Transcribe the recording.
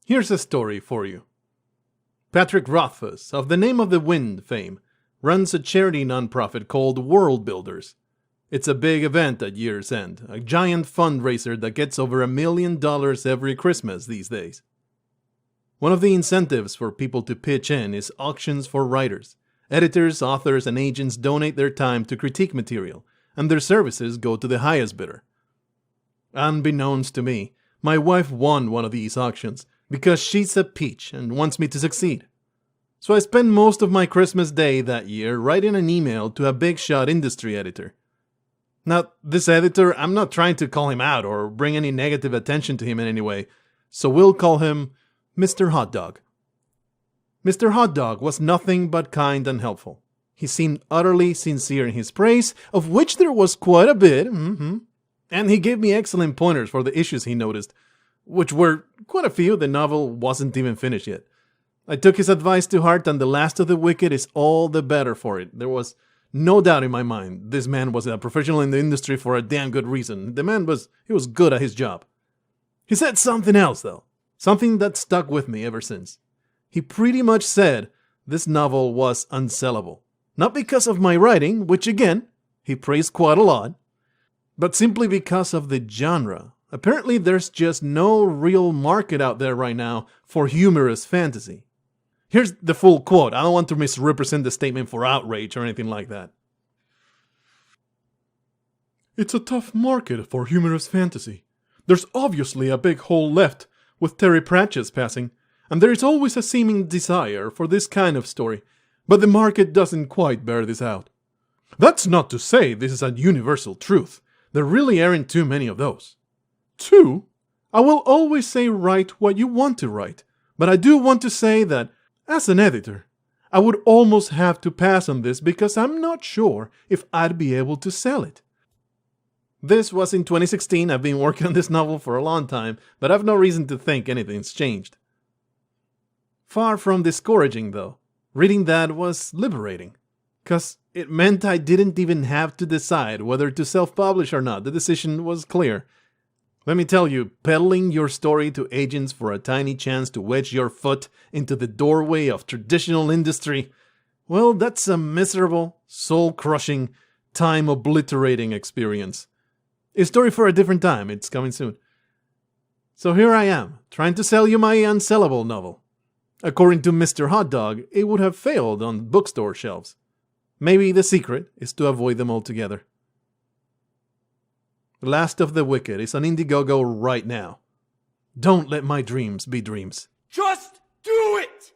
Here's a story for you. Patrick Rothfuss, of the Name of the Wind fame, runs a charity nonprofit called World Builders. It's a big event at year's end, a giant fundraiser that gets over $1 million every Christmas these days. One of the incentives for people to pitch in is auctions for writers. Editors, authors, and agents donate their time to critique material, and their services go to the highest bidder. Unbeknownst to me, my wife won one of these auctions because she's a peach and wants me to succeed. So I spent most of my Christmas day that year writing an email to a big-shot industry editor. Now, this editor, I'm not trying to call him out or bring any negative attention to him in any way, so we'll call him Mr. Hot Dog. Mr. Hot Dog was nothing but kind and helpful. He seemed utterly sincere in his praise, of which there was quite a bit, and he gave me excellent pointers for the issues he noticed, which were quite a few. The novel wasn't even finished yet. I took his advice to heart, and The Last of the Wicked is all the better for it. There was no doubt in my mind this man was a professional in the industry for a damn good reason. The man was good at his job. He said something else, though. Something that stuck with me ever since. He pretty much said this novel was unsellable. Not because of my writing, which again, he praised quite a lot, but simply because of the genre. Apparently there's just no real market out there right now for humorous fantasy. Here's the full quote. I don't want to misrepresent the statement for outrage or anything like that. It's a tough market for humorous fantasy. There's obviously a big hole left with Terry Pratchett's passing, and there is always a seeming desire for this kind of story, but the market doesn't quite bear this out. That's not to say this is a universal truth. There really aren't too many of those. 2. I will always say write what you want to write, but I do want to say that as an editor, I would almost have to pass on this because I'm not sure if I'd be able to sell it. This was in 2016. I've been working on this novel for a long time, but I've no reason to think anything's changed. Far from discouraging, though. Reading that was liberating, because it meant I didn't even have to decide whether to self-publish or not. The decision was clear. Let me tell you, peddling your story to agents for a tiny chance to wedge your foot into the doorway of traditional industry, well, that's a miserable, soul-crushing, time-obliterating experience. A story for a different time. It's coming soon. So here I am, trying to sell you my unsellable novel. According to Mr. Hot Dog, it would have failed on bookstore shelves. Maybe the secret is to avoid them altogether. The Last of the Wicked is on Indiegogo right now. Don't let my dreams be dreams. Just do it!